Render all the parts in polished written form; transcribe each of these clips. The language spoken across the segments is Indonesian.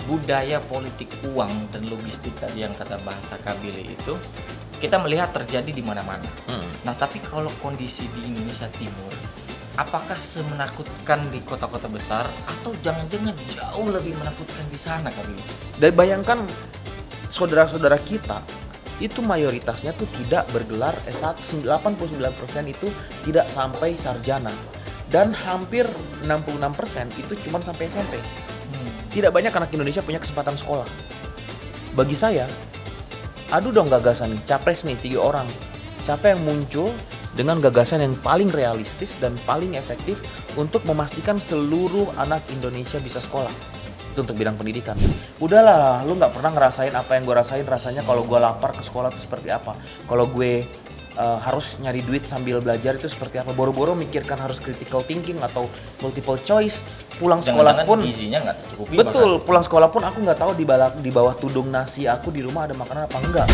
budaya politik uang dan logistik tadi yang kata bahasa Kabili itu kita melihat terjadi di mana-mana. Nah, tapi kalau kondisi di Indonesia Timur, apakah semenakutkan di kota-kota besar atau jangan-jangan jauh lebih menakutkan di sana, Kabili? Dan bayangkan saudara-saudara kita itu mayoritasnya tuh tidak bergelar S1, 89% itu tidak sampai sarjana. Dan hampir 66% itu cuma sampai SMP. Tidak banyak anak Indonesia punya kesempatan sekolah. Bagi saya, adu dong gagasan nih, capres nih 3 orang. Siapa yang muncul dengan gagasan yang paling realistis dan paling efektif untuk memastikan seluruh anak Indonesia bisa sekolah. Itu untuk bidang pendidikan. Udahlah, lu nggak pernah ngerasain apa yang gue rasain. Rasanya kalau gue lapar ke sekolah itu seperti apa. Kalau gue harus nyari duit sambil belajar itu seperti apa. Boro-boro mikirkan harus critical thinking atau multiple choice. Pulang sekolah pun gizinya nggak tercukupi. betul, bahkan. Pulang sekolah pun aku nggak tahu di bawah tudung nasi aku di rumah ada makanan apa enggak.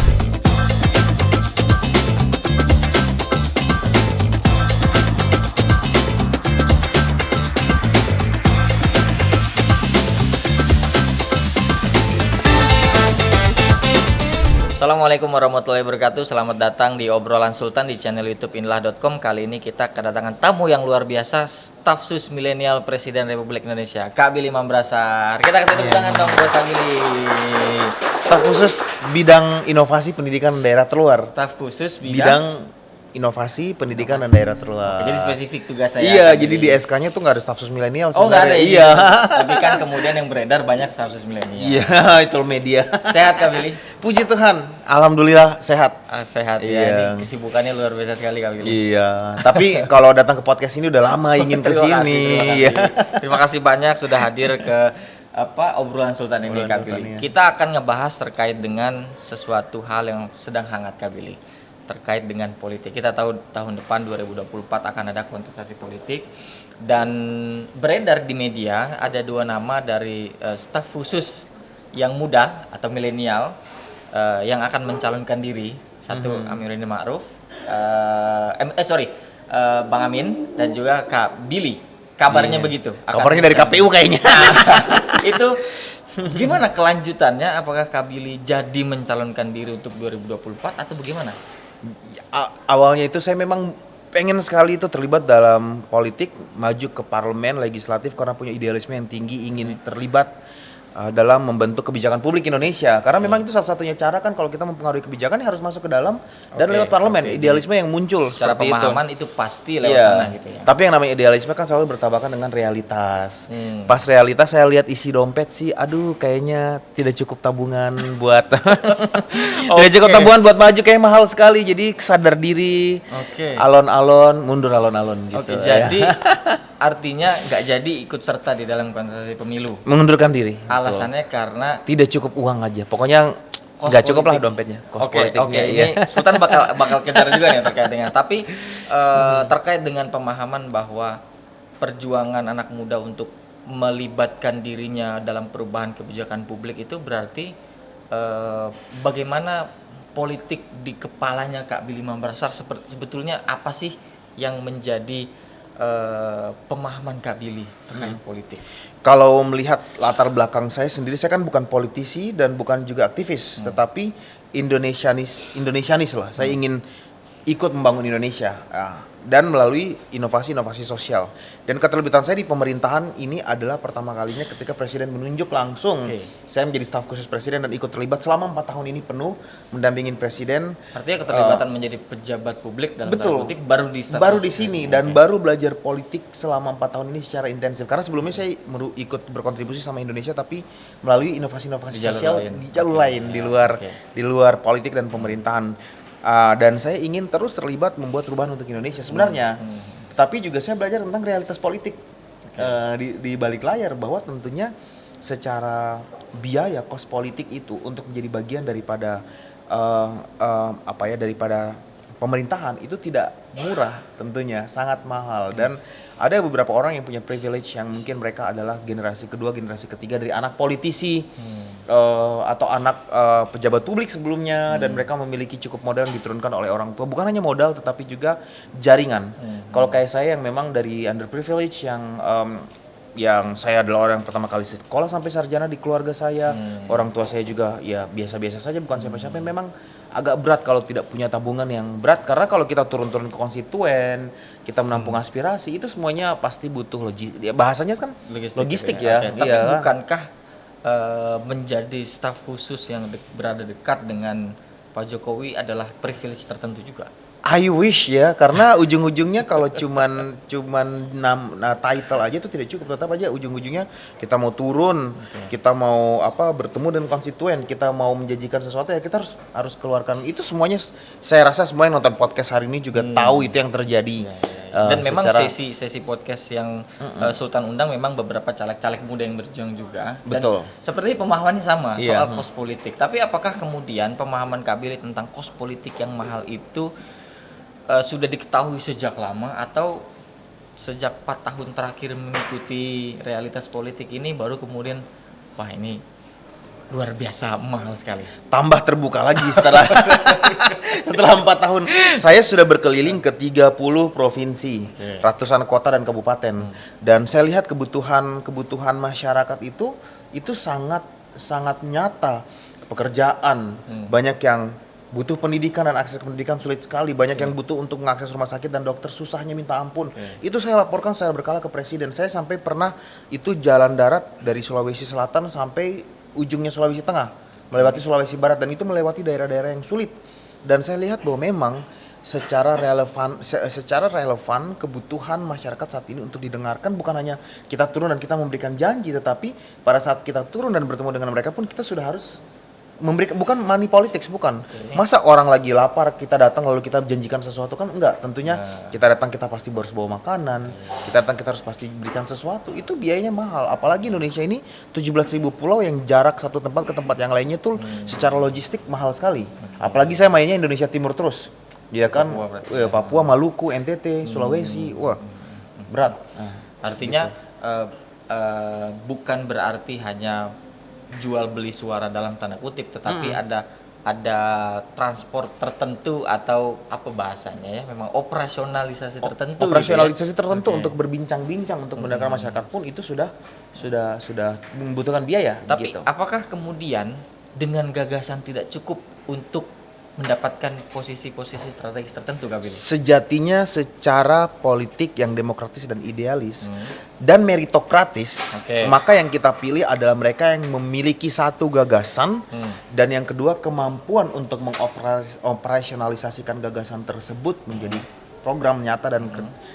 Assalamualaikum warahmatullahi wabarakatuh. Selamat datang di obrolan Sultan di channel YouTube inlah.com. Kali ini kita kedatangan tamu yang luar biasa, staf sus milenial Presiden Republik Indonesia, Kak Billy Mambrasar. Kita kasih tepuk tangan dong buat Kak Billy. Staf khusus bidang inovasi pendidikan daerah terluar. Staf khusus Bidang inovasi pendidikan dan daerah terluar. Jadi spesifik tugasnya. Iya, jadi di SK-nya tuh nggak ada staf sus milenial Oh, nggak ada. Iya. Tapi kan kemudian yang beredar banyak staf sus milenial. Iya, itu media. Sehat Kak Billy? Puji Tuhan, alhamdulillah sehat. Sehat Iya. ya. Ini kesibukannya luar biasa sekali Kak Billy. Iya, tapi kalau datang ke podcast ini udah lama ingin ke sini. Iya. Terima kasih banyak sudah hadir ke obrolan Sultan ini Kak Billy. Kita akan ngebahas terkait dengan sesuatu hal yang sedang hangat Kak Billy. Terkait dengan politik. Kita tahu tahun depan 2024 akan ada kontestasi politik dan beredar di media ada 2 nama dari staf khusus yang muda atau milenial yang akan mencalonkan diri. Satu Amiruddin Ma'ruf, Bang Amin dan juga Kak Billy. Kabarnya begitu. Kabarnya dari KPU kayaknya. Itu gimana kelanjutannya? Apakah Kak Billy jadi mencalonkan diri untuk 2024 atau bagaimana? Awalnya itu saya memang pengen sekali itu terlibat dalam politik, maju ke parlemen legislatif karena punya idealisme yang tinggi, ingin terlibat dalam membentuk kebijakan publik Indonesia. Karena memang itu satu-satunya cara kan kalau kita mempengaruhi kebijakan ya harus masuk ke dalam dan lewat parlemen. Idealisme yang muncul secara seperti pemahaman itu pasti lewat sana gitu ya. Tapi yang namanya idealisme kan selalu bertabakan dengan realitas. Pas realitas saya lihat isi dompet sih, aduh kayaknya tidak cukup tabungan buat tidak cukup tabungan buat maju, kayak mahal sekali. Jadi sadar diri. Alon-alon, mundur alon-alon gitu. Jadi artinya nggak jadi ikut serta di dalam kontestasi pemilu. Mengundurkan diri. Alasannya karena tidak cukup uang aja. Pokoknya nggak cukup lah dompetnya. Oke. Ini Sultan bakal kejar juga nih terkait dengan. Tapi terkait dengan pemahaman bahwa perjuangan anak muda untuk melibatkan dirinya dalam perubahan kebijakan publik itu berarti bagaimana politik di kepalanya Kak Billy Mambrasar sebetulnya apa sih yang menjadi pemahaman Kak Billy terkait politik? Kalau melihat latar belakang saya sendiri, saya kan bukan politisi dan bukan juga aktivis, tetapi Indonesianis lah. Saya ingin ikut membangun Indonesia dan melalui inovasi-inovasi sosial. Dan keterlibatan saya di pemerintahan ini adalah pertama kalinya ketika Presiden menunjuk langsung. Saya menjadi staf khusus Presiden dan ikut terlibat selama 4 tahun ini penuh mendampingin Presiden. Artinya keterlibatan menjadi pejabat publik dalam politik baru di sini dan baru belajar politik selama 4 tahun ini secara intensif. Karena sebelumnya saya ikut berkontribusi sama Indonesia tapi melalui inovasi-inovasi sosial di jalur lain di luar politik dan pemerintahan. Dan saya ingin terus terlibat membuat perubahan untuk Indonesia sebenarnya. Tapi juga saya belajar tentang realitas politik di balik layar, bahwa tentunya secara biaya kos politik itu untuk menjadi bagian daripada daripada pemerintahan itu tidak murah, tentunya sangat mahal. Dan ada beberapa orang yang punya privilege yang mungkin mereka adalah generasi kedua, generasi ketiga dari anak politisi atau anak pejabat publik sebelumnya, dan mereka memiliki cukup modal yang diturunkan oleh orang tua. Bukan hanya modal tetapi juga jaringan. Kalau kayak saya yang memang dari underprivilege yang yang saya adalah orang yang pertama kali sekolah sampai sarjana di keluarga saya. Orang tua saya juga ya biasa-biasa saja, bukan siapa-siapa. Memang agak berat kalau tidak punya tabungan yang berat, karena kalau kita turun-turun ke konstituen, kita menampung aspirasi, itu semuanya pasti butuh ya, bahasanya kan logistik ya. Oke. Tapi Iya. bukankah menjadi staf khusus yang berada dekat dengan Pak Jokowi adalah privilege tertentu juga? I wish ya, karena ujung-ujungnya kalau cuman title aja itu tidak cukup. Tetap aja ujung-ujungnya kita mau turun, kita mau bertemu dengan konstituen, kita mau menjanjikan sesuatu ya kita harus keluarkan itu semuanya. Saya rasa semua yang nonton podcast hari ini juga tahu itu yang terjadi. Dan memang sesi podcast yang Sultan undang memang beberapa caleg-caleg muda yang berjuang juga. Betul. Dan seperti pemahamannya sama soal kos politik. Tapi apakah kemudian pemahaman Kak Billy tentang kos politik yang mahal itu sudah diketahui sejak lama, atau sejak 4 tahun terakhir mengikuti realitas politik ini baru kemudian wah ini luar biasa mahal sekali? Tambah terbuka lagi setelah setelah 4 tahun saya sudah berkeliling ke 30 provinsi, ratusan kota dan kabupaten, dan saya lihat kebutuhan masyarakat itu sangat nyata. Pekerjaan, banyak yang butuh pendidikan dan akses pendidikan sulit sekali, banyak yang butuh untuk mengakses rumah sakit dan dokter susahnya minta ampun. Itu saya laporkan secara berkala ke presiden. Saya sampai pernah itu jalan darat dari Sulawesi Selatan sampai ujungnya Sulawesi Tengah, melewati Sulawesi Barat, dan itu melewati daerah-daerah yang sulit. Dan saya lihat bahwa memang secara relevan kebutuhan masyarakat saat ini untuk didengarkan, bukan hanya kita turun dan kita memberikan janji, tetapi pada saat kita turun dan bertemu dengan mereka pun kita sudah harus memberikan, bukan money politics, bukan. Masa orang lagi lapar kita datang lalu kita janjikan sesuatu, kan enggak. Tentunya kita datang kita pasti harus bawa makanan, kita datang kita harus pasti berikan sesuatu. Itu biayanya mahal. Apalagi Indonesia ini 17.000 pulau yang jarak satu tempat ke tempat yang lainnya tuh secara logistik mahal sekali. Apalagi saya mainnya Indonesia Timur terus. Ya kan, Papua, Maluku, NTT, Sulawesi, wah berat. Artinya bukan berarti hanya jual beli suara dalam tanda kutip, tetapi ada transport tertentu atau apa bahasanya ya, memang operasionalisasi tertentu. Operasionalisasi tertentu untuk berbincang-bincang, untuk mendengar masyarakat pun itu sudah membutuhkan biaya. Tapi gitu. apakah kemudian dengan gagasan tidak cukup untuk mendapatkan posisi-posisi strategis tertentu, Kak Billy? Sejatinya secara politik yang demokratis dan idealis dan meritokratis, maka yang kita pilih adalah mereka yang memiliki satu gagasan dan yang kedua kemampuan untuk mengoperasionalisasikan gagasan tersebut menjadi program nyata,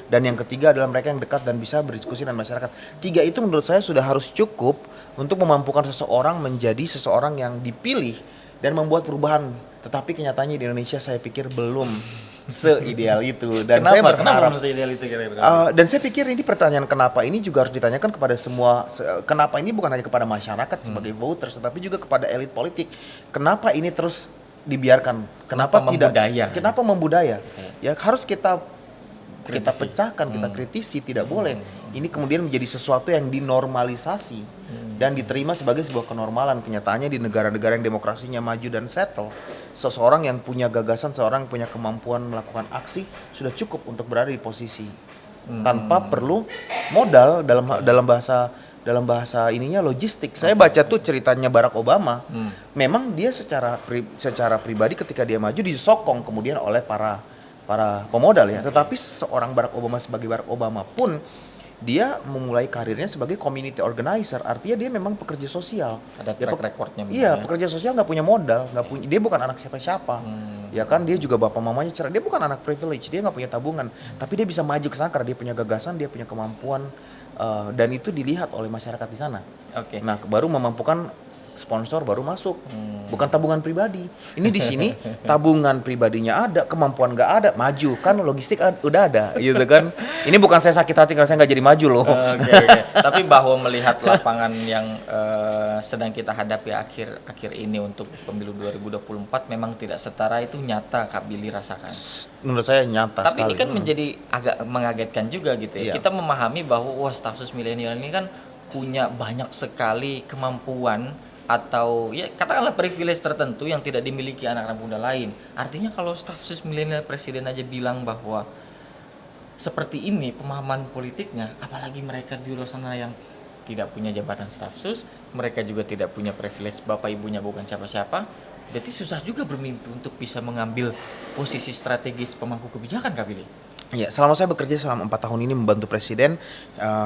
dan yang ketiga adalah mereka yang dekat dan bisa berdiskusi dengan masyarakat. 3 itu menurut saya sudah harus cukup untuk memampukan seseorang menjadi seseorang yang dipilih dan membuat perubahan. Tetapi kenyataannya di Indonesia saya pikir belum seideal itu. Dan saya berharap belum seideal itu dan saya pikir ini pertanyaan kenapa ini juga harus ditanyakan kepada semua. Kenapa ini bukan hanya kepada masyarakat sebagai voters, tetapi juga kepada elit politik. Kenapa ini terus dibiarkan? Kenapa tidak? Kenapa membudaya? Ya harus kita pecahkan, kita kritisi, tidak boleh. Ini kemudian menjadi sesuatu yang dinormalisasi dan diterima sebagai sebuah kenormalan. Kenyataannya di negara-negara yang demokrasinya maju dan settle, seseorang yang punya gagasan, seorang yang punya kemampuan melakukan aksi sudah cukup untuk berada di posisi tanpa perlu modal. Dalam bahasa ininya logistik. Saya baca tuh ceritanya Barack Obama. Memang dia secara pribadi ketika dia maju disokong kemudian oleh para pemodal ya. Tetapi seorang Barack Obama sebagai Barack Obama pun dia memulai karirnya sebagai community organizer, artinya dia memang pekerja sosial. Ada track recordnya. Iya, pekerja sosial nggak punya modal, dia bukan anak siapa-siapa. Ya kan, dia juga bapak mamanya cerai, dia bukan anak privilege, dia nggak punya tabungan, tapi dia bisa maju ke sana karena dia punya gagasan, dia punya kemampuan, dan itu dilihat oleh masyarakat di sana. Nah, baru memampukan sponsor baru masuk, bukan tabungan pribadi. Ini di sini tabungan pribadinya ada, kemampuan nggak ada, maju kan logistik udah ada, gitu kan. Ini bukan saya sakit hati karena saya nggak jadi maju loh. Tapi bahwa melihat lapangan yang sedang kita hadapi akhir ini untuk pemilu 2024 memang tidak setara, itu nyata Kak Billy rasakan. Menurut saya nyata. Tapi sekali. Ini kan menjadi agak mengagetkan juga gitu ya. Kita memahami bahwa staf sus milenial ini kan punya banyak sekali kemampuan atau ya katakanlah privilege tertentu yang tidak dimiliki anak-anak muda lain. Artinya kalau staf sus milenial presiden aja bilang bahwa seperti ini pemahaman politiknya, apalagi mereka di luar sana yang tidak punya jabatan staf sus, mereka juga tidak punya privilege bapak ibunya bukan siapa-siapa. Berarti susah juga bermimpi untuk bisa mengambil posisi strategis pemangku kebijakan, Kak Billy. Ya, selama saya bekerja selama 4 tahun ini membantu Presiden,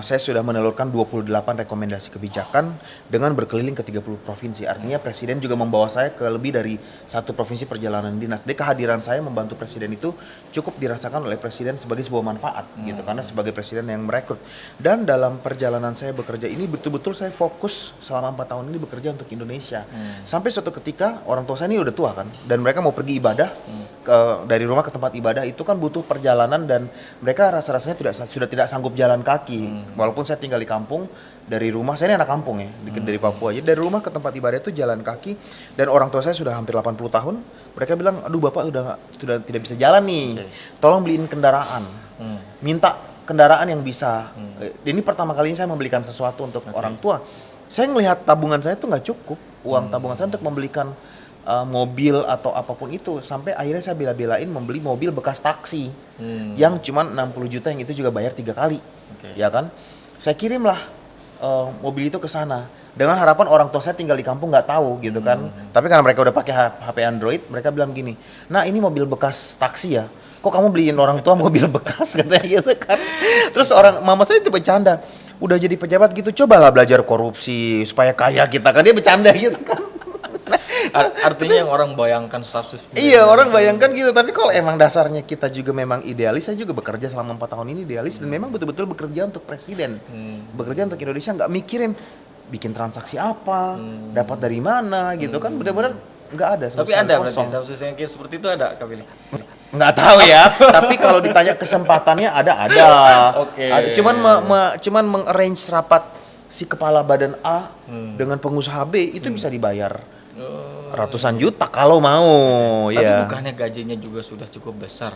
saya sudah menelurkan 28 rekomendasi kebijakan dengan berkeliling ke 30 provinsi. Artinya Presiden juga membawa saya ke lebih dari satu provinsi perjalanan dinas. Jadi kehadiran saya membantu Presiden itu cukup dirasakan oleh Presiden sebagai sebuah manfaat gitu, karena sebagai Presiden yang merekrut. Dan dalam perjalanan saya bekerja ini betul-betul saya fokus selama 4 tahun ini bekerja untuk Indonesia. Sampai suatu ketika orang tua saya ini udah tua kan, dan mereka mau pergi ibadah dari rumah ke tempat ibadah, itu kan butuh perjalanan dan mereka rasa-rasanya sudah tidak sanggup jalan kaki. Walaupun saya tinggal di kampung, dari rumah saya ini anak kampung ya, dari Papua. Jadi dari rumah ke tempat ibadah itu jalan kaki, dan orang tua saya sudah hampir 80 tahun. Mereka bilang, aduh bapak sudah tidak bisa jalan nih, tolong beliin kendaraan. Minta kendaraan yang bisa. Ini pertama kalinya saya membelikan sesuatu untuk orang tua. Saya ngelihat tabungan saya itu nggak cukup, uang tabungan saya untuk membelikan mobil atau apapun itu, sampai akhirnya saya bela-belain membeli mobil bekas taksi yang cuma 60 juta, yang itu juga bayar 3 kali, ya kan? Saya kirimlah mobil itu ke sana dengan harapan orang tua saya tinggal di kampung nggak tahu gitu kan. Tapi karena mereka udah pakai HP Android, mereka bilang gini, nah ini mobil bekas taksi ya, kok kamu beliin orang tua mobil bekas, katanya gitu kan. Terus mama saya itu bercanda, udah jadi pejabat gitu, cobalah belajar korupsi supaya kaya kita, kan dia bercanda gitu kan. Artinya yang orang bayangkan staf sus. Iya, orang bayangkan gitu. Tapi kalau emang dasarnya kita juga memang idealis, saya juga bekerja selama 4 tahun ini idealis dan memang betul-betul bekerja untuk Presiden. Bekerja untuk Indonesia, nggak mikirin bikin transaksi apa, dapat dari mana gitu kan, benar-benar nggak ada. Tapi ada berarti staf sus yang kayak seperti itu ada, Kak Billy? Nggak tahu ya. Tapi kalau ditanya kesempatannya ada. Oke. Cuman meng-arrange rapat si kepala badan A dengan pengusaha B itu bisa dibayar ratusan juta kalau mau. Tapi ya. bukannya gajinya juga sudah cukup besar,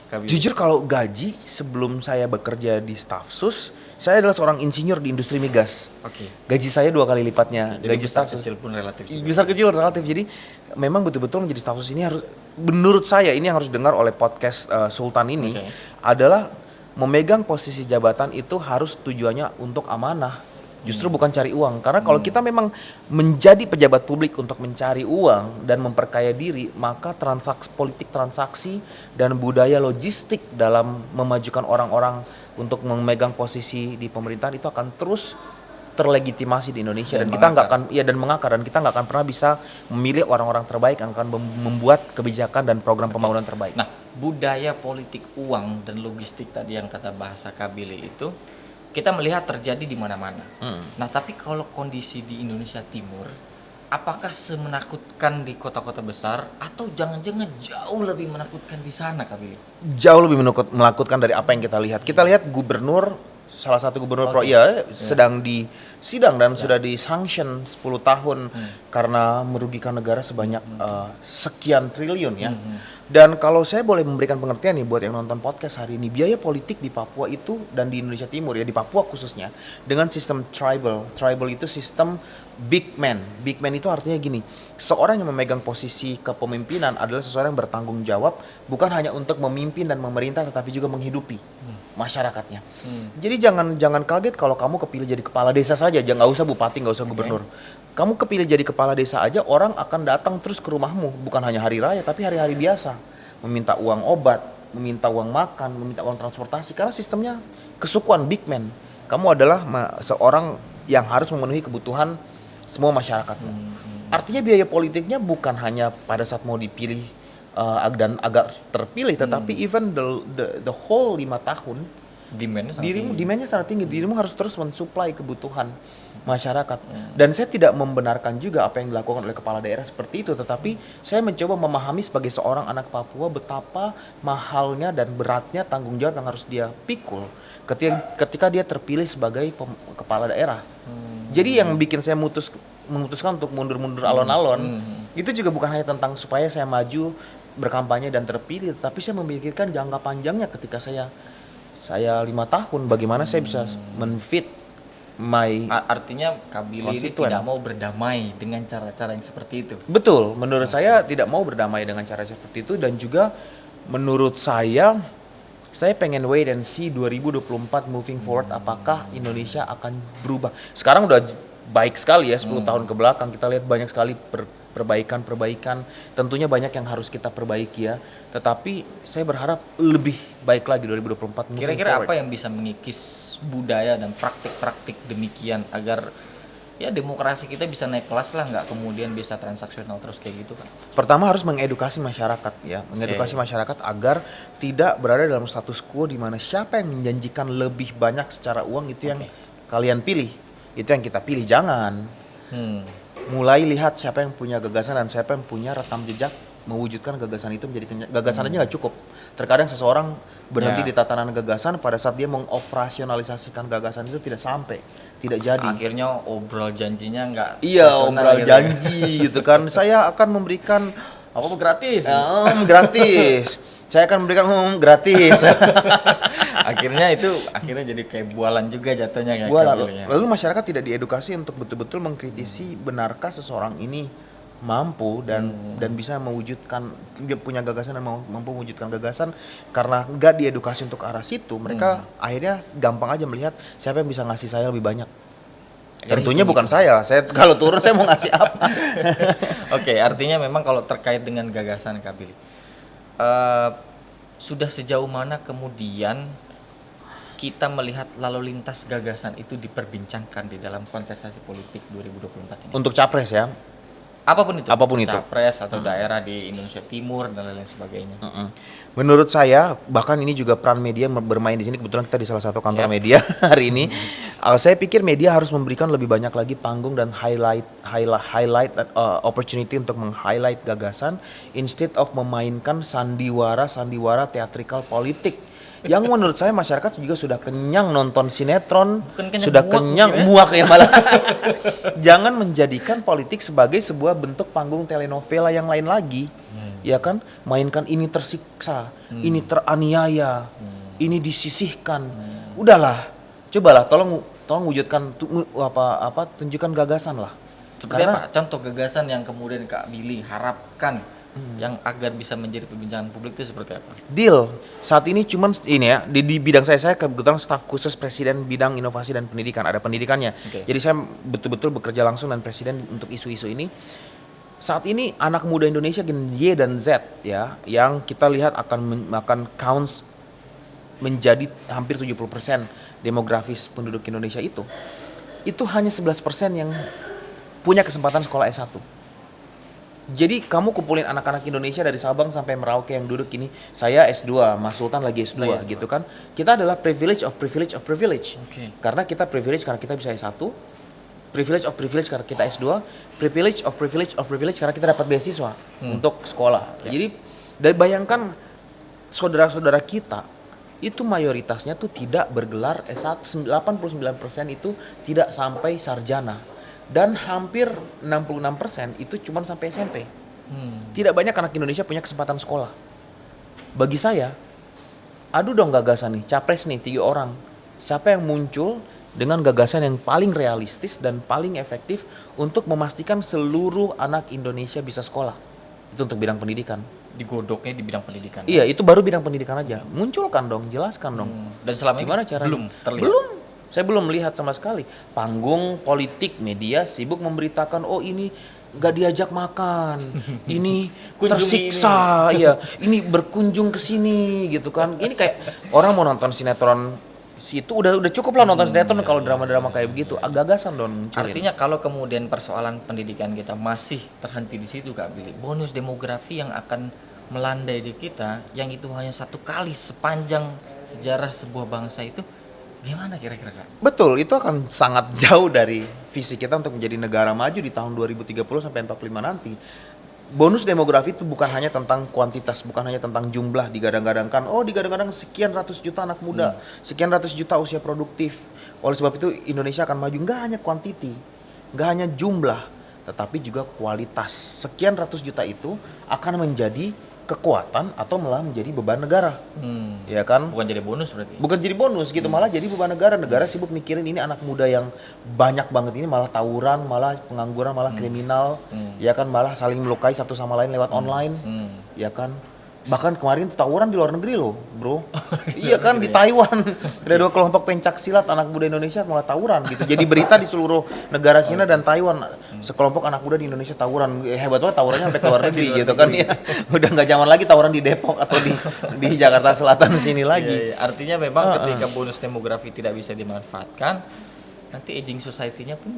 Kak Billy? Jujur kalau gaji sebelum saya bekerja di staf sus, saya adalah seorang insinyur di industri migas. Oke. Gaji saya 2 kali lipatnya. Jadi Gaji besar staf sus. kecil pun relatif juga. Besar kecil relatif. Jadi memang betul-betul menjadi staf sus ini harus, menurut saya ini yang harus didengar oleh podcast Sultan ini adalah memegang posisi jabatan itu harus tujuannya untuk amanah. Justru bukan cari uang. Karena kalau kita memang menjadi pejabat publik untuk mencari uang dan memperkaya diri, maka politik transaksi dan budaya logistik dalam memajukan orang-orang untuk memegang posisi di pemerintahan itu akan terus terlegitimasi di Indonesia, dan kita nggak akan mengakar, dan kita nggak akan pernah bisa memilih orang-orang terbaik yang akan membuat kebijakan dan program pembangunan terbaik. Nah, budaya politik uang dan logistik tadi yang kata bahasa Kak Billy itu kita melihat terjadi di mana-mana. Nah, tapi kalau kondisi di Indonesia Timur, apakah semenakutkan di kota-kota besar atau jangan-jangan jauh lebih menakutkan di sana, Kak Billy? Jauh lebih menakutkan dari apa yang kita lihat. Kita lihat salah satu gubernur sedang disidang dan sudah disanction 10 tahun karena merugikan negara sebanyak sekian triliun ya. Dan kalau saya boleh memberikan pengertian nih buat yang nonton podcast hari ini, biaya politik di Papua itu dan di Indonesia Timur ya, di Papua khususnya, dengan sistem tribal. Tribal itu sistem big man. Big man itu artinya gini, seorang yang memegang posisi kepemimpinan adalah seseorang yang bertanggung jawab bukan hanya untuk memimpin dan memerintah, tetapi juga menghidupi masyarakatnya. Jadi jangan kaget kalau kamu kepilih jadi kepala desa saja, nggak usah bupati, nggak usah gubernur. Kamu kepilih jadi kepala desa aja, orang akan datang terus ke rumahmu, bukan hanya hari raya tapi hari-hari biasa, meminta uang obat, meminta uang makan, meminta uang transportasi, karena sistemnya kesukuan big man. Kamu adalah seorang yang harus memenuhi kebutuhan semua masyarakatmu. Artinya biaya politiknya bukan hanya pada saat mau dipilih dan agak terpilih, tetapi even the whole 5 tahun demandnya sangat tinggi. Dirimu harus terus mensuplai kebutuhan masyarakat. Dan saya tidak membenarkan juga apa yang dilakukan oleh kepala daerah seperti itu, tetapi saya mencoba memahami sebagai seorang anak Papua betapa mahalnya dan beratnya tanggung jawab yang harus dia pikul ketika dia terpilih sebagai kepala daerah. Jadi yang bikin saya memutuskan untuk mundur-mundur alon-alon itu juga bukan hanya tentang supaya saya maju berkampanye dan terpilih, tetapi saya memikirkan jangka panjangnya ketika saya 5 tahun, bagaimana saya bisa menfit artinya Kak Billy ini tidak mau berdamai dengan cara-cara yang seperti itu. Betul, menurut saya tidak mau berdamai dengan cara seperti itu, dan juga menurut saya saya pengen wait and see 2024 moving forward apakah Indonesia akan berubah. Sekarang udah baik sekali ya 10 tahun ke belakang, kita lihat banyak sekali perbaikan. Tentunya banyak yang harus kita perbaiki ya. Tetapi saya berharap lebih baik lagi 2024 moving Kira-kira forward. apa yang bisa mengikis budaya dan praktik-praktik demikian agar ya demokrasi kita bisa naik kelas lah, nggak kemudian bisa transaksional terus kayak gitu kan? Pertama harus mengedukasi masyarakat ya, mengedukasi masyarakat agar tidak berada dalam status quo di mana siapa yang menjanjikan lebih banyak secara uang itu yang kalian pilih, itu yang kita pilih. Jangan mulai lihat siapa yang punya gagasan dan siapa yang punya rekam jejak mewujudkan gagasan itu menjadi gagasan aja nggak cukup. Terkadang seseorang berhenti di tatanan gagasan, pada saat dia mengoperasionalisasikan gagasan itu tidak sampai, tidak jadi. Akhirnya obrol janjinya nggak Iya, personal obrol gitu ya. janji gitu kan. Saya akan memberikan Apa gratis? gratis. Saya akan memberikan gratis. akhirnya jadi kayak bualan juga jatuhnya kayak Lalu, lalu masyarakat tidak diedukasi untuk betul-betul mengkritisi benarkah seseorang ini mampu dan bisa mewujudkan, dia punya gagasan dan mampu mewujudkan gagasan. Karena nggak diedukasi untuk arah situ, mereka akhirnya gampang aja melihat siapa yang bisa ngasih saya lebih banyak. Tentunya bukan saya kalau turun saya mau ngasih apa. Oke, artinya memang kalau terkait dengan gagasan Kak Billy, sudah sejauh mana kemudian kita melihat lalu lintas gagasan itu diperbincangkan di dalam kontestasi politik 2024 ini? Untuk capres ya. Apapun itu, capres atau daerah di Indonesia Timur dan lain-lain sebagainya. Menurut saya, bahkan ini juga peran media bermain di sini. Kebetulan kita di salah satu kantor media hari ini. Saya pikir media harus memberikan lebih banyak lagi panggung dan highlight opportunity untuk meng-highlight gagasan instead of memainkan sandiwara teatrikal politik. Yang menurut saya masyarakat juga sudah kenyang nonton sinetron, sudah kenyang muak ya malah. Jangan menjadikan politik sebagai sebuah bentuk panggung telenovela yang lain lagi. Ya kan, mainkan ini tersiksa, ini teraniaya, ini disisihkan. Udahlah, cobalah tolong wujudkan tunjukkan gagasan lah. Seperti apa contoh gagasan yang kemudian Kak Billy harapkan yang agar bisa menjadi perbincangan publik itu seperti apa? Deal. Saat ini cuman ini ya, di bidang saya kebetulan staf khusus presiden bidang inovasi dan pendidikan, ada pendidikannya. Jadi saya betul-betul bekerja langsung dengan presiden untuk isu-isu ini. Saat ini anak muda Indonesia Gen Y dan Z ya, yang kita lihat akan counts menjadi hampir 70% demografis penduduk Indonesia itu hanya 11% yang punya kesempatan sekolah S1. Jadi kamu kumpulin anak-anak Indonesia dari Sabang sampai Merauke yang duduk ini, saya S2, Mas Sultan lagi S2 gitu kan. Kita adalah privilege of privilege. Karena kita privilege karena kita bisa S1, privilege of privilege karena kita S2, privilege of privilege karena kita dapat beasiswa untuk sekolah. Jadi bayangkan saudara-saudara kita itu mayoritasnya tuh tidak bergelar S1, 89% itu tidak sampai sarjana. Dan hampir 66% itu cuma sampai SMP. Tidak banyak anak Indonesia punya kesempatan sekolah. Bagi saya, adu dong gagasan nih, capres nih 3 orang. Siapa yang muncul dengan gagasan yang paling realistis dan paling efektif untuk memastikan seluruh anak Indonesia bisa sekolah. Itu untuk bidang pendidikan. Digodoknya di bidang pendidikan. Iya, itu baru bidang pendidikan aja. Munculkan dong, jelaskan dong. Dan selama ini gimana caranya? belum terlihat. Saya belum melihat sama sekali. Panggung politik media sibuk memberitakan, oh ini nggak diajak makan, ini tersiksa, iya, ini berkunjung ke sini gitu kan. Ini kayak orang mau nonton sinetron situ udah cukup lah nonton sinetron kalau drama-drama kayak begitu. Gagasan dong munculin. Artinya kalau kemudian persoalan pendidikan kita masih terhenti di situ Kak Billy, bonus demografi yang akan melandai di kita, yang itu hanya satu kali sepanjang sejarah sebuah bangsa itu, gimana kira-kira Kak? Betul, itu akan sangat jauh dari visi kita untuk menjadi negara maju di tahun 2030 sampai 45 nanti. Bonus demografi itu bukan hanya tentang kuantitas, bukan hanya tentang jumlah digadang-gadangkan. Oh, digadang-gadang sekian ratus juta anak muda, sekian ratus juta usia produktif. Oleh sebab itu Indonesia akan maju nggak hanya quantity, nggak hanya jumlah, tetapi juga kualitas. Sekian ratus juta itu akan menjadi kekuatan atau malah menjadi beban negara, ya kan? Bukan jadi bonus berarti? Bukan jadi bonus gitu, malah jadi beban negara. Negara sibuk mikirin ini anak muda yang banyak banget ini malah tawuran, malah pengangguran, malah kriminal, ya kan? Malah saling melukai satu sama lain lewat online, ya kan? Bahkan kemarin tuh tawuran di luar negeri loh, bro. Iya kan, di Taiwan. Ada 2 kelompok pencak silat anak muda Indonesia malah tawuran gitu. Jadi berita di seluruh negara Cina dan Taiwan. Sekelompok anak muda di Indonesia tawuran. Hebat banget tawurannya sampai ke luar negeri gitu kan ya. Udah nggak zaman lagi tawuran di Depok atau di Jakarta Selatan sini lagi. Iya, iya. Artinya memang ketika bonus demografi tidak bisa dimanfaatkan, nanti aging society-nya pun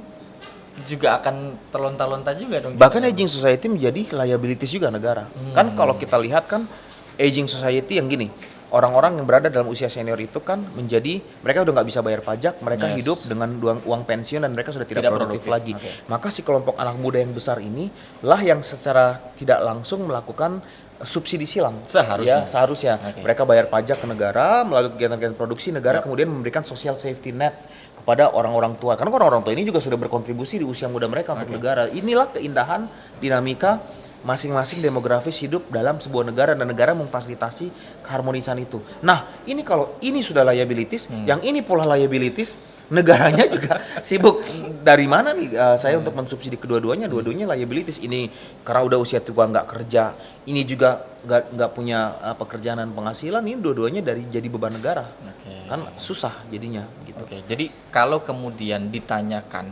juga akan terlonta-lonta juga dong. Bahkan aging society menjadi liabilities juga negara. Kan kalau kita lihat kan aging society yang gini, orang-orang yang berada dalam usia senior itu kan menjadi, mereka udah nggak bisa bayar pajak, mereka Yes. hidup dengan uang pensiun dan mereka sudah tidak Tidak produktif produktif, lagi. oke. Maka si kelompok anak muda yang besar ini lah yang secara tidak langsung melakukan subsidi silang. Seharusnya. Ya, seharusnya. Oke. Mereka bayar pajak ke negara melalui kegiatan-kegiatan produksi, negara kemudian memberikan social safety net kepada orang-orang tua. Karena orang-orang tua ini juga sudah berkontribusi di usia muda mereka untuk negara. Inilah keindahan dinamika masing-masing demografis hidup dalam sebuah negara dan negara memfasilitasi keharmonisan itu. Nah, ini kalau ini sudah liabilities, yang ini pola liabilities, negaranya juga sibuk dari mana nih saya untuk mensubsidi kedua-duanya, dua-duanya liabilities. Ini karena udah usia tua nggak kerja, ini juga nggak punya pekerjaan dan penghasilan, ini dua-duanya dari jadi beban negara. Oke. Kan susah jadinya gitu. Oke, jadi kalau kemudian ditanyakan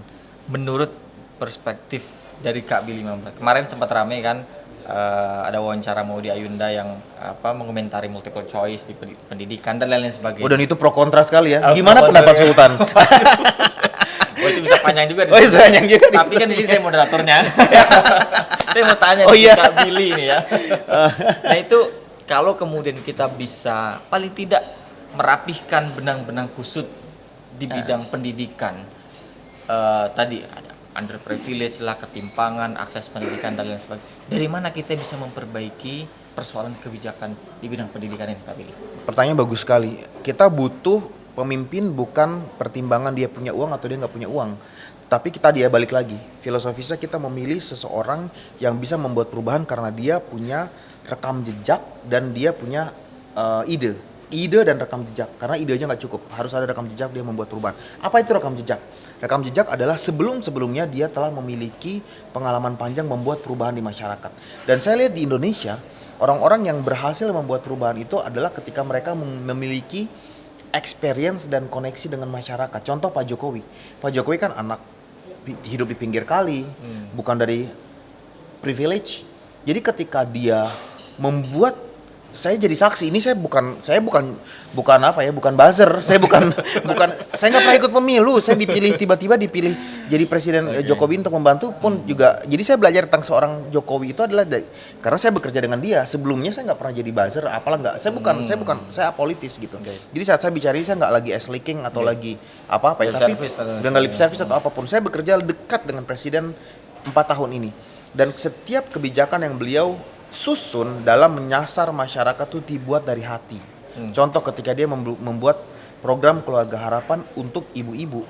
menurut perspektif dari Kak Billy Mambra, kemarin sempat rame kan, ada wawancara Maudy Ayunda yang mengomentari multiple choice di pendidikan dan lain-lain sebagainya. Oh, dan itu pro kontra sekali ya. Oh, Gimana pro pendapat kontra ya. Sultan? Oh, itu bisa panjang juga. Oh, bisa panjang juga Tapi kan di sini saya moderatornya. Saya mau tanya Oh, nih iya. Kak Billy nih ya. Nah itu kalau kemudian kita bisa paling tidak merapihkan benang-benang kusut di bidang pendidikan, tadi ada underprivilege lah, ketimpangan, akses pendidikan dan lain sebagainya. Dari mana kita bisa memperbaiki persoalan kebijakan di bidang pendidikan ini, Kak Billy? Pertanyaan bagus sekali. Kita butuh pemimpin bukan pertimbangan dia punya uang atau dia nggak punya uang. Tapi kita balik lagi. Filosofisnya kita memilih seseorang yang bisa membuat perubahan karena dia punya rekam jejak dan dia punya ide dan rekam jejak. Karena idenya nggak cukup, harus ada rekam jejak dia membuat perubahan. Apa itu rekam jejak? Rekam jejak adalah sebelum-sebelumnya dia telah memiliki pengalaman panjang membuat perubahan di masyarakat. Dan saya lihat di Indonesia, orang-orang yang berhasil membuat perubahan itu adalah ketika mereka memiliki experience dan koneksi dengan masyarakat. Contoh Pak Jokowi. Pak Jokowi kan anak hidup di pinggir kali, bukan dari privilege. Jadi ketika dia membuat, saya jadi saksi. Ini saya bukan buzzer. Saya saya nggak pernah ikut pemilu. Saya tiba-tiba dipilih jadi presiden Jokowi untuk membantu pun juga. Jadi saya belajar tentang seorang Jokowi itu adalah karena saya bekerja dengan dia. Sebelumnya saya nggak pernah jadi buzzer, apalah nggak. Saya apolitis gitu. Jadi saat saya bicara ini saya nggak lagi leaking atau lagi apa-apa ya, Lip tapi service atau dengan lip service atau apapun. Saya bekerja dekat dengan presiden 4 tahun ini. Dan setiap kebijakan yang beliau susun dalam menyasar masyarakat itu dibuat dari hati. Contoh ketika dia membuat program Keluarga Harapan untuk ibu-ibu.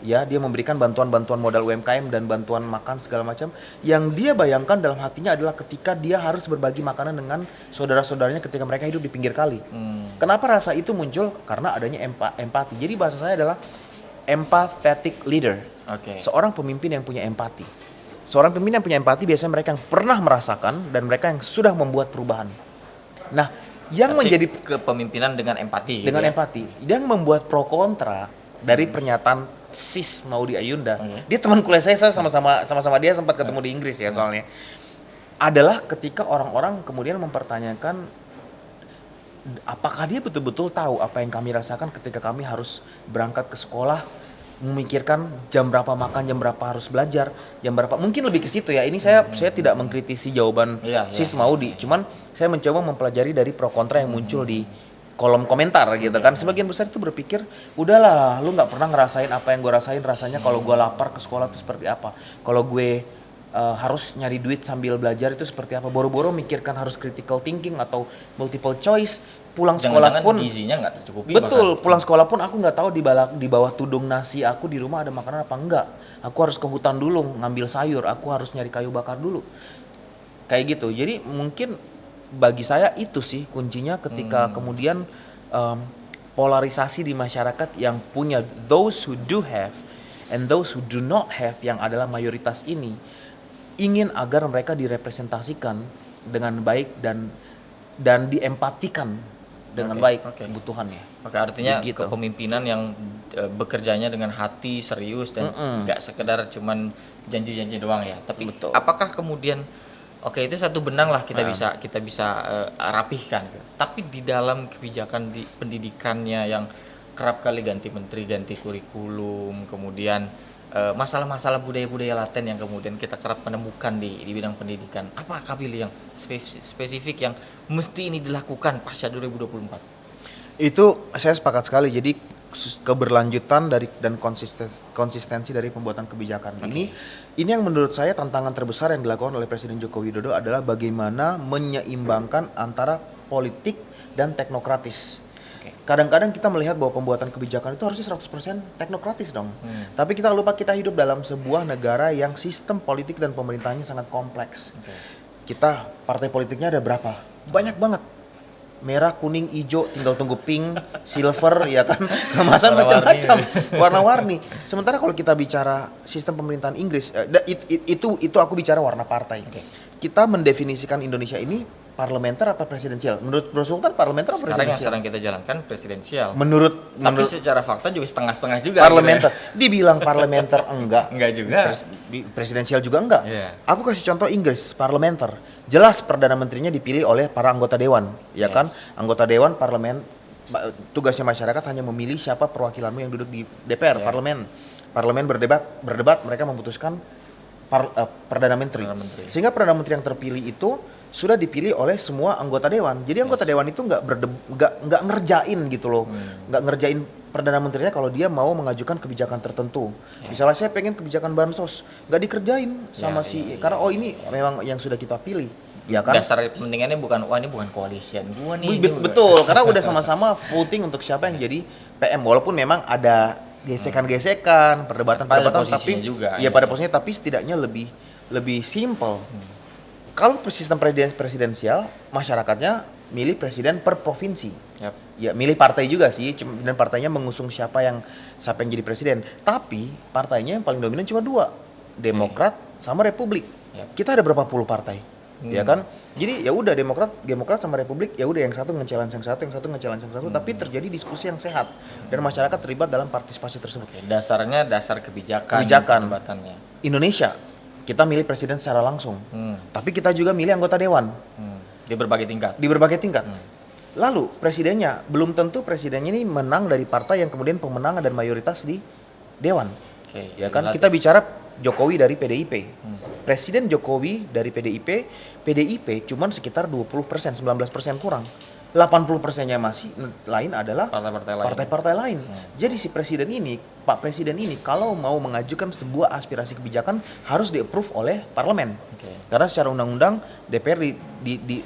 Ya, dia memberikan bantuan-bantuan modal UMKM dan bantuan makan segala macam. Yang dia bayangkan dalam hatinya adalah ketika dia harus berbagi makanan dengan saudara-saudaranya ketika mereka hidup di pinggir kali. Kenapa rasa itu muncul? Karena adanya empati. Jadi bahasa saya adalah empathetic leader. Oke. Seorang pemimpin yang punya empati. Seorang pemimpin yang punya empati biasanya mereka yang pernah merasakan dan mereka yang sudah membuat perubahan. Nah, yang Berarti menjadi kepemimpinan dengan empati. dengan gitu ya? empati, yang membuat pro kontra dari pernyataan Sis Maudy Ayunda. Dia teman kuliah saya sama-sama dia sempat ketemu di Inggris ya soalnya. Adalah ketika orang-orang kemudian mempertanyakan apakah dia betul-betul tahu apa yang kami rasakan ketika kami harus berangkat ke sekolah, memikirkan jam berapa makan, jam berapa harus belajar, jam berapa, mungkin lebih ke situ ya. Ini saya tidak mengkritisi jawaban Sis Maudy, cuman saya mencoba mempelajari dari pro kontra yang muncul di kolom komentar gitu kan. Sebagian besar itu berpikir, udahlah lu nggak pernah ngerasain apa yang gue rasain, rasanya kalau gue lapar ke sekolah itu seperti apa, kalau gue harus nyari duit sambil belajar itu seperti apa, boro-boro mikirkan harus critical thinking atau multiple choice. Pulang sekolah pun gizinya nggak tercukupi. betul, bahkan. pulang sekolah pun aku nggak tahu di bawah tudung nasi aku di rumah ada makanan apa enggak. Aku harus ke hutan dulu ngambil sayur, aku harus nyari kayu bakar dulu. Kayak gitu. Jadi mungkin bagi saya itu sih kuncinya ketika kemudian polarisasi di masyarakat yang punya those who do have and those who do not have, yang adalah mayoritas ini, ingin agar mereka direpresentasikan dengan baik dan dan diempatikan dengan baik kebutuhannya. Oke, artinya Begitu. kepemimpinan yang bekerjanya dengan hati serius dan nggak sekedar cuman janji-janji doang ya. Tapi Betul. apakah kemudian itu satu benang lah kita bisa rapihkan. Tapi di dalam kebijakan di pendidikannya yang kerap kali ganti menteri, ganti kurikulum, kemudian masalah-masalah budaya-budaya laten yang kemudian kita kerap menemukan di bidang pendidikan. Apa Kapili yang spesifik yang mesti ini dilakukan pasca 2024? Itu saya sepakat sekali. Jadi keberlanjutan dan konsistensi dari pembuatan kebijakan ini yang menurut saya tantangan terbesar yang dilakukan oleh Presiden Joko Widodo adalah bagaimana menyeimbangkan antara politik dan teknokratis. Kadang-kadang kita melihat bahwa pembuatan kebijakan itu harusnya 100% teknokratis dong. Tapi kita lupa kita hidup dalam sebuah negara yang sistem politik dan pemerintahnya sangat kompleks. Kita partai politiknya ada berapa? Banyak banget. Merah, kuning, hijau, tinggal tunggu pink, silver, ya kan, kemasan macam-macam, warna-warni. Sementara kalau kita bicara sistem pemerintahan Inggris, itu aku bicara warna partai. Kita mendefinisikan Indonesia ini parlementer apa presidensial? Menurut Bro Sultan parlementer atau presidensial? Yang sekarang kita jalankan presidensial. Tapi secara fakta juga setengah-setengah juga. Parlementer. Gitu ya? Dibilang parlementer enggak. Enggak juga. Presidensial juga enggak. Aku kasih contoh Inggris, parlementer. Jelas perdana menterinya dipilih oleh para anggota dewan, ya kan? Anggota dewan parlemen, tugasnya masyarakat hanya memilih siapa perwakilanmu yang duduk di DPR, parlemen. Parlemen berdebat, mereka memutuskan perdana menteri. Sehingga perdana menteri yang terpilih itu sudah dipilih oleh semua anggota dewan. Jadi anggota dewan itu nggak ngerjain gitu loh, nggak ngerjain perdana menterinya kalau dia mau mengajukan kebijakan tertentu. Misalnya saya pengen kebijakan bansos, nggak dikerjain sama karena ini memang yang sudah kita pilih. Ya kan? Dasar kepentingannya bukan ini bukan koalisian gua nih. Betul, karena udah sama-sama voting untuk siapa yang jadi PM, walaupun memang ada gesekan-gesekan, perdebatan tapi juga, pada posisinya, tapi setidaknya lebih simple. Kalau sistem presidensial, masyarakatnya milih presiden per provinsi. Ya milih partai juga sih, dan partainya mengusung siapa yang jadi presiden. Tapi partainya yang paling dominan cuma 2, Demokrat sama Republik. Kita ada berapa puluh partai, ya kan? Jadi ya udah Demokrat sama Republik, ya udah yang satu nge-challenge yang satu, tapi terjadi diskusi yang sehat dan masyarakat terlibat dalam partisipasi tersebut. Dasarnya dasar kebijakan. Indonesia kita milih presiden secara langsung, tapi kita juga milih anggota dewan di berbagai tingkat. Lalu presidennya belum tentu presidennya ini menang dari partai yang kemudian pemenang dan mayoritas di dewan, ya kan? Kita bicara Jokowi dari PDIP, Presiden Jokowi dari PDIP cuman sekitar 20%, 19% kurang. 80%-nya masih lain adalah partai-partai lain. Jadi Pak Presiden ini kalau mau mengajukan sebuah aspirasi kebijakan harus di-approve oleh parlemen. Karena secara undang-undang DPR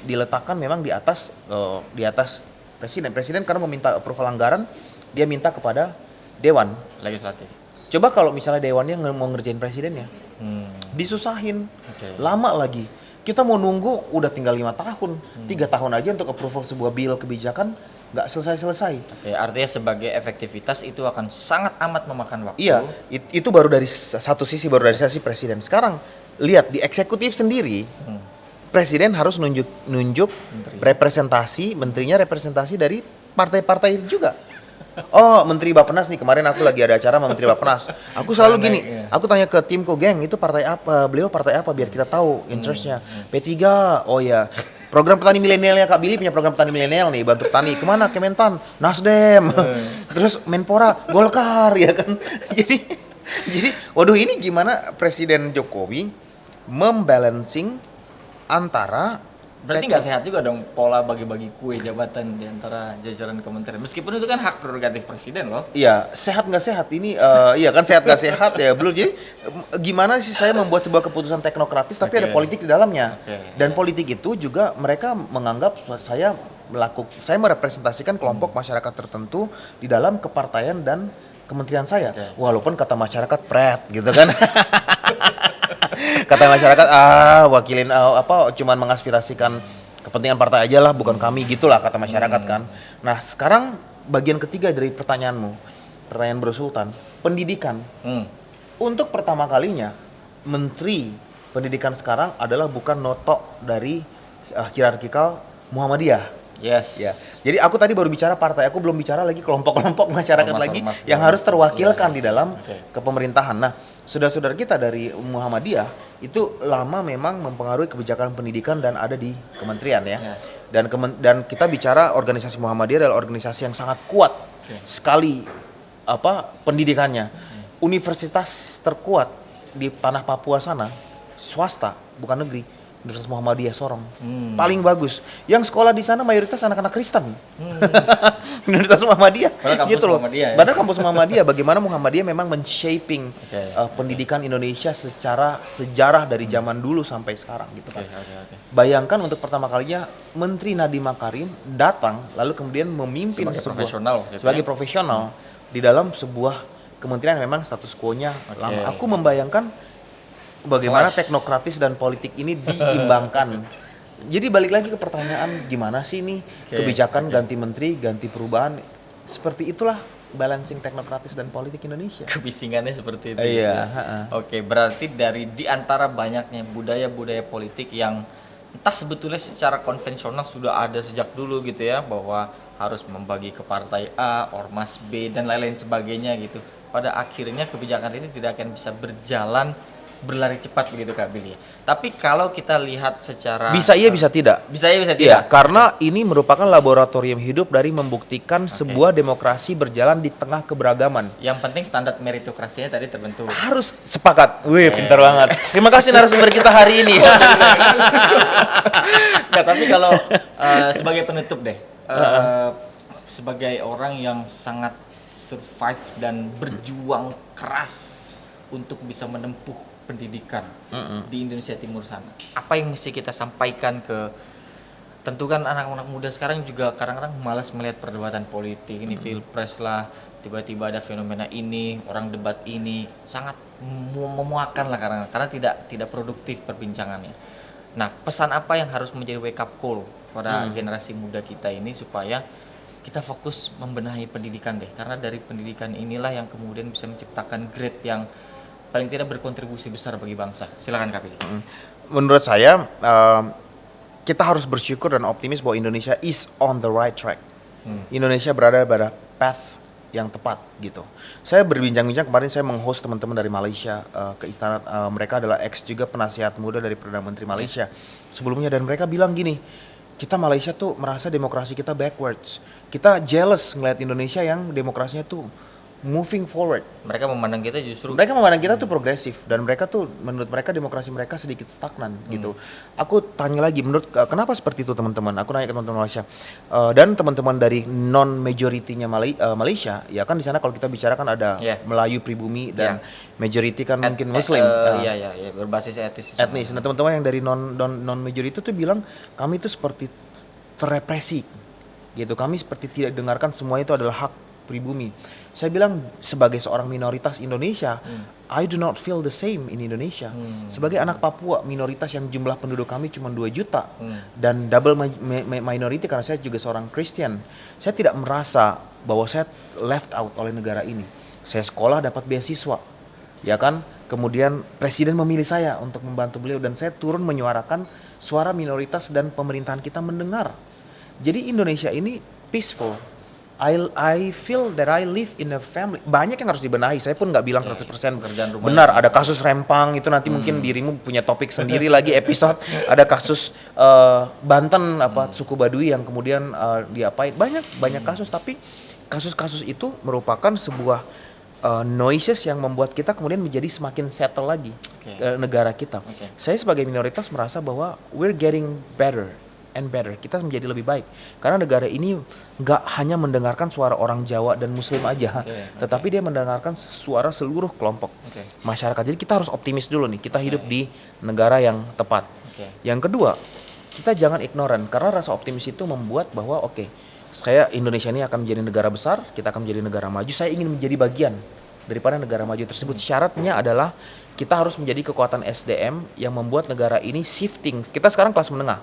diletakkan memang di atas presiden. Presiden karena meminta approval anggaran, dia minta kepada dewan legislatif. Coba kalau misalnya dewannya mau ngerjain presidennya, disusahin, lama lagi. Kita mau nunggu udah tinggal 5 tahun, 3 tahun aja untuk approval sebuah bill kebijakan nggak selesai. Artinya sebagai efektivitas itu akan sangat amat memakan waktu. Iya, itu baru dari satu sisi, baru dari sisi presiden. Sekarang lihat di eksekutif sendiri, presiden harus nunjuk menterinya representasi dari partai-partai juga. Oh, Menteri Bappenas nih, kemarin aku lagi ada acara sama Menteri Bappenas. Aku selalu gini, aku tanya ke timku, geng, itu partai apa? Beliau partai apa biar kita tahu interestnya. P3, oh ya. Program petani milenialnya Kak Billy punya program petani milenial nih, bantu petani. Kemana? Kementan, Nasdem. Terus Menpora, Golkar, ya kan. Jadi, waduh ini gimana Presiden Jokowi membalancing antara berarti nggak sehat juga dong pola bagi-bagi kue jabatan di antara jajaran kementerian. Meskipun itu kan hak prerogatif presiden loh. Iya, sehat nggak sehat ini, iya kan sehat nggak sehat ya belum. Jadi gimana sih saya membuat sebuah keputusan teknokratis tapi ada politik di dalamnya. Dan politik itu juga mereka menganggap saya merepresentasikan kelompok masyarakat tertentu di dalam kepartaian dan kementerian saya. Walaupun kata masyarakat pret gitu kan. Kata masyarakat wakilin cuman mengaspirasikan kepentingan partai aja lah, bukan kami, gitulah kata masyarakat kan. Nah sekarang bagian ketiga dari pertanyaan Bro Sultan, pendidikan. Untuk pertama kalinya Menteri Pendidikan sekarang adalah bukan notok dari hierarkikal Muhammadiyah. Yes. Ya. Jadi aku tadi baru bicara partai, aku belum bicara lagi kelompok-kelompok masyarakat lagi Ormas-ormas yang harus terwakilkan iya. di dalam Oke. kepemerintahan. Nah, saudara-saudara kita dari Muhammadiyah itu lama memang mempengaruhi kebijakan pendidikan dan ada di kementerian ya. Yes. Dan kita bicara organisasi Muhammadiyah adalah organisasi yang sangat kuat sekali pendidikannya. Universitas terkuat di tanah Papua sana swasta, bukan negeri. Universitas Muhammadiyah Sorong. Paling bagus. Yang sekolah di sana mayoritas anak-anak Kristen. Universitas Muhammadiyah. Padahal kampus Gitu loh. Muhammadiyah ya? Padahal kampus Muhammadiyah, bagaimana Muhammadiyah memang men-shaping Oke. pendidikan Indonesia secara sejarah dari zaman dulu sampai sekarang gitu kan. Oke. Bayangkan untuk pertama kalinya Menteri Nadiem Makarim datang lalu kemudian memimpin Sebagai profesional waktu itu sebagai ya? profesional di dalam sebuah kementerian yang memang status quo-nya lama. Aku membayangkan bagaimana Clash. teknokratis dan politik ini diimbangkan. Jadi balik lagi ke pertanyaan gimana sih nih kebijakan ganti menteri, ganti perubahan. Seperti itulah balancing teknokratis dan politik Indonesia. Kebisingannya seperti itu. Iya, ya. Oke, berarti di antara banyaknya budaya-budaya politik yang entah sebetulnya secara konvensional sudah ada sejak dulu gitu ya, bahwa harus membagi ke partai A, ormas B dan lain-lain sebagainya gitu. Pada akhirnya kebijakan ini tidak akan bisa berlari cepat begitu Kak Billy. Tapi kalau kita lihat secara Bisa iya bisa tidak. bisa ya bisa Iya, tidak. karena ini merupakan laboratorium hidup dari membuktikan sebuah demokrasi berjalan di tengah keberagaman. Yang penting standar meritokrasinya tadi terbentuk. Harus sepakat. Wih, pintar banget. Terima kasih narasumber kita hari ini. Nggak, tapi kalau sebagai penutup deh, sebagai orang yang sangat survive dan berjuang keras untuk bisa menempuh pendidikan di Indonesia Timur sana, apa yang mesti kita sampaikan ke tentu kan anak-anak muda sekarang juga kadang-kadang malas melihat perdebatan politik ini pilpres lah, tiba-tiba ada fenomena ini, orang debat ini sangat memuakan lah karena tidak produktif perbincangannya. Nah, pesan apa yang harus menjadi wake up call pada generasi muda kita ini supaya kita fokus membenahi pendidikan deh, karena dari pendidikan inilah yang kemudian bisa menciptakan grade yang paling tidak berkontribusi besar bagi bangsa. Silakan Kak Billy. Menurut saya kita harus bersyukur dan optimis bahwa Indonesia is on the right track. Indonesia berada pada path yang tepat gitu. Saya berbincang-bincang kemarin, saya menghost teman-teman dari Malaysia ke istana. Mereka adalah ex juga penasihat muda dari Perdana Menteri Malaysia sebelumnya, dan mereka bilang gini, kita Malaysia tuh merasa demokrasi kita backwards. Kita jealous ngeliat Indonesia yang demokrasinya tuh moving forward. Mereka memandang kita justru tuh progresif, dan mereka tuh menurut mereka demokrasi mereka sedikit stagnan gitu. Aku tanya lagi, menurut kenapa seperti itu teman-teman? Aku nanya ke teman-teman Malaysia dan teman-teman dari non majority-nya Malaysia, ya kan di sana kalau kita bicara kan ada Melayu pribumi dan majority kan mungkin Muslim. Iya, berbasis etnis. Nah, teman-teman yang dari non majority tuh bilang kami itu seperti terrepresi gitu. Kami seperti tidak dengarkan semua itu adalah hak pribumi. Saya bilang sebagai seorang minoritas Indonesia, I do not feel the same in Indonesia. Sebagai anak Papua, minoritas yang jumlah penduduk kami cuma 2 juta dan double minority karena saya juga seorang Kristen. Saya tidak merasa bahwa saya left out oleh negara ini. Saya sekolah dapat beasiswa, ya kan? Kemudian presiden memilih saya untuk membantu beliau, dan saya turun menyuarakan suara minoritas dan pemerintahan kita mendengar. Jadi Indonesia ini peaceful. I feel that I live in a family. Banyak yang harus dibenahi. Saya pun nggak bilang 100% benar. Ada kasus Rempang itu nanti mungkin dirimu punya topik sendiri lagi episode. Ada kasus Banten suku Baduy yang kemudian diapain. Banyak kasus, tapi kasus-kasus itu merupakan sebuah noises yang membuat kita kemudian menjadi semakin settle lagi negara kita. Saya sebagai minoritas merasa bahwa we're getting better and better. Kita menjadi lebih baik karena negara ini nggak hanya mendengarkan suara orang Jawa dan Muslim aja, tetapi dia mendengarkan suara seluruh kelompok masyarakat. Jadi kita harus optimis dulu nih, kita hidup di negara yang tepat. Yang kedua, kita jangan ignoran, karena rasa optimis itu membuat bahwa saya Indonesia ini akan menjadi negara besar, kita akan menjadi negara maju. Saya ingin menjadi bagian daripada negara maju tersebut. Syaratnya adalah kita harus menjadi kekuatan SDM yang membuat negara ini shifting. Kita sekarang kelas menengah.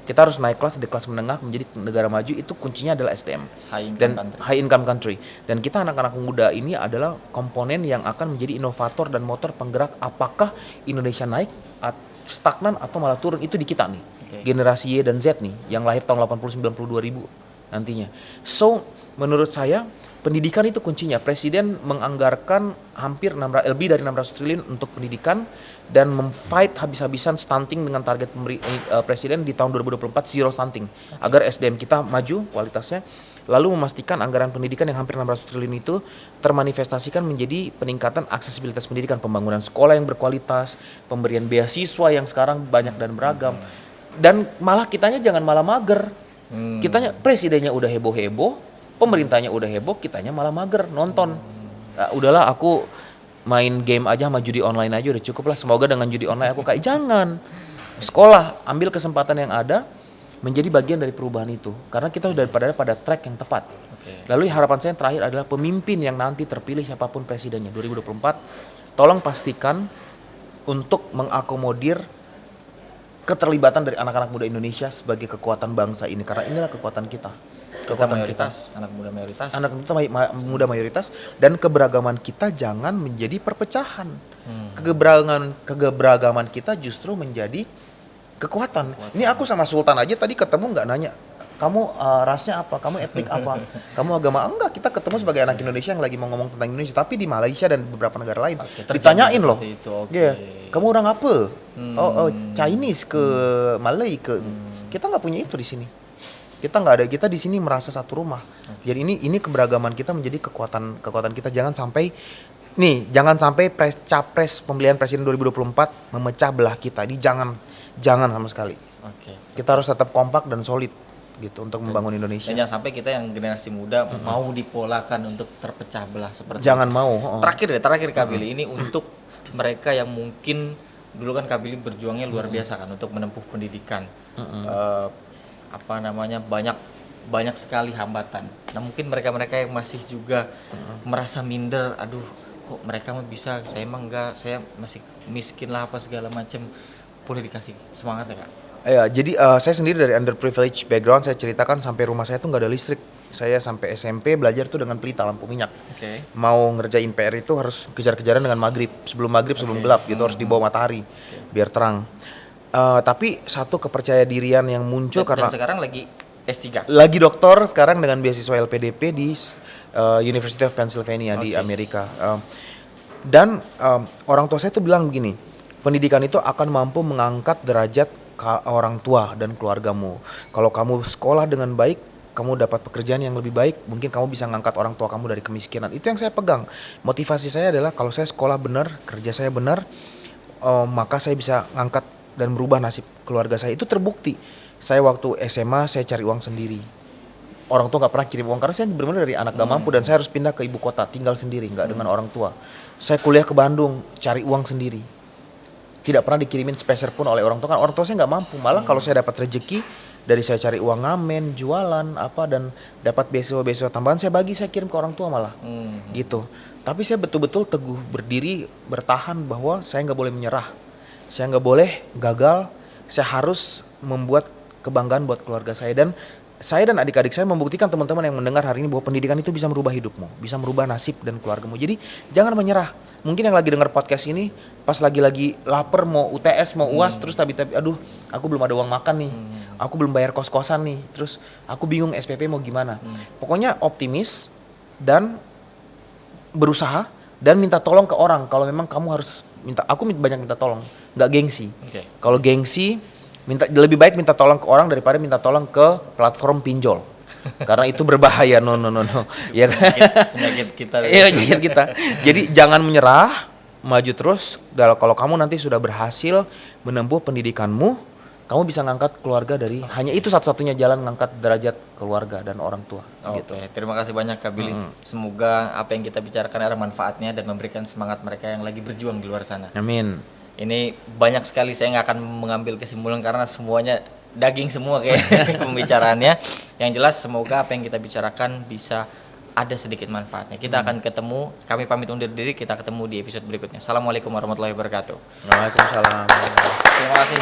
Kita harus naik kelas di kelas menengah menjadi negara maju. Itu kuncinya adalah SDM. High income country. Dan kita anak-anak muda ini adalah komponen yang akan menjadi inovator dan motor penggerak apakah Indonesia naik, stagnan atau malah turun, itu di kita nih. generasi Y dan Z nih yang lahir tahun 80 90 2000 nantinya. So, menurut saya pendidikan itu kuncinya. Presiden menganggarkan hampir lebih dari 600 triliun untuk pendidikan dan memfight habis-habisan stunting dengan target presiden di tahun 2024 zero stunting agar SDM kita maju kualitasnya. Lalu memastikan anggaran pendidikan yang hampir 600 triliun itu termanifestasikan menjadi peningkatan aksesibilitas pendidikan, pembangunan sekolah yang berkualitas, pemberian beasiswa yang sekarang banyak dan beragam. Dan malah kitanya jangan malah mager. Kitanya presidennya udah heboh-heboh, pemerintahnya udah heboh, kitanya malah mager nonton. Udahlah aku main game aja sama judi online aja udah cukup lah. Semoga dengan judi online aku kayak jangan. Sekolah, ambil kesempatan yang ada menjadi bagian dari perubahan itu. Karena kita sudah pada track yang tepat. Lalu harapan saya yang terakhir adalah pemimpin yang nanti terpilih siapapun presidennya 2024, tolong pastikan untuk mengakomodir keterlibatan dari anak-anak muda Indonesia sebagai kekuatan bangsa ini, karena inilah kekuatan kita. Kekuatan mayoritas, kita. Anak muda mayoritas dan keberagaman kita jangan menjadi perpecahan. Keberagaman kita justru menjadi kekuatan. Ini aku sama Sultan aja tadi ketemu nggak nanya kamu rasnya apa, kamu etnik apa, kamu agama, enggak, kita ketemu sebagai anak Indonesia yang lagi mau ngomong tentang Indonesia, tapi di Malaysia dan beberapa negara lain ditanyain loh, kamu orang apa, Chinese ke Malay ke, kita nggak punya itu di sini, kita nggak ada, kita di sini merasa satu rumah. Jadi ini keberagaman kita menjadi kekuatan kita. Jangan sampai capres pemilihan presiden 2024 memecah belah kita, ini jangan sama sekali. Kita harus tetap kompak dan solid gitu untuk membangun Indonesia. Dan jangan sampai kita yang generasi muda mau dipolakan untuk terpecah belah seperti jangan itu. Mau. Terakhir Kak Billy, ini untuk mereka yang mungkin dulu kan Kak Billy berjuangnya luar biasa kan untuk menempuh pendidikan. Banyak sekali hambatan. Nah, mungkin mereka yang masih juga merasa minder, aduh kok mereka mah bisa, saya emang enggak, saya masih miskin lah apa segala macam. Boleh dikasih semangat ya Kak? Ya, jadi saya sendiri dari underprivileged background, saya ceritakan sampai rumah saya tuh nggak ada listrik. Saya sampai SMP belajar tuh dengan pelita lampu minyak. Mau ngerjain PR itu harus kejar-kejaran dengan maghrib, sebelum gelap gitu, harus di bawah matahari biar terang. Tapi satu kepercaya dirian yang muncul karena sekarang lagi S3. Lagi doktor sekarang dengan beasiswa LPDP di University of Pennsylvania di Amerika. Dan orang tua saya tuh bilang begini, pendidikan itu akan mampu mengangkat derajat orang tua dan keluargamu. Kalau kamu sekolah dengan baik, kamu dapat pekerjaan yang lebih baik, mungkin kamu bisa ngangkat orang tua kamu dari kemiskinan. Itu yang saya pegang. Motivasi saya adalah kalau saya sekolah benar, kerja saya benar, maka saya bisa ngangkat dan merubah nasib keluarga saya. Itu terbukti. Saya waktu SMA saya cari uang sendiri. Orang tua nggak pernah kirim uang karena saya benar-benar dari anak gak mampu dan saya harus pindah ke ibu kota, tinggal sendiri, nggak dengan orang tua. Saya kuliah ke Bandung, cari uang sendiri. Tidak pernah dikirimin sepeser pun oleh orang tua, kan orang tua saya nggak mampu. Malah kalau saya dapat rezeki dari saya cari uang ngamen, jualan apa dan dapat beasiswa tambahan, saya kirim ke orang tua malah gitu. Tapi saya betul-betul teguh berdiri, bertahan bahwa saya nggak boleh menyerah, saya nggak boleh gagal, saya harus membuat kebanggaan buat keluarga saya dan adik-adik saya membuktikan teman-teman yang mendengar hari ini bahwa pendidikan itu bisa merubah hidupmu, bisa merubah nasib dan keluargamu. Jadi jangan menyerah. Mungkin yang lagi dengar podcast ini pas lagi lapar mau UTS mau UAS terus tapi aduh aku belum ada uang makan nih, aku belum bayar kos-kosan nih, terus aku bingung SPP mau gimana. Pokoknya optimis dan berusaha dan minta tolong ke orang. Kalau memang kamu harus aku banyak minta tolong, nggak gengsi. Kalau gengsi lebih baik minta tolong ke orang daripada minta tolong ke platform pinjol. Karena itu berbahaya. No. Ya kan? Penyakit kita. Iya, penyakit kita. Jadi jangan menyerah, maju terus. Kalau kamu nanti sudah berhasil menempuh pendidikanmu, kamu bisa ngangkat keluarga dari hanya itu satu-satunya jalan ngangkat derajat keluarga dan orang tua. Gitu. Terima kasih banyak Kak Billy. Semoga apa yang kita bicarakan ada manfaatnya dan memberikan semangat mereka yang lagi berjuang di luar sana. Amin. Ini banyak sekali, saya nggak akan mengambil kesimpulan karena semuanya daging semua kayak pembicaraannya. Yang jelas semoga apa yang kita bicarakan bisa ada sedikit manfaatnya. Kita akan ketemu, kami pamit undur diri, kita ketemu di episode berikutnya. Assalamualaikum warahmatullahi wabarakatuh. Waalaikumsalam. Terima kasih.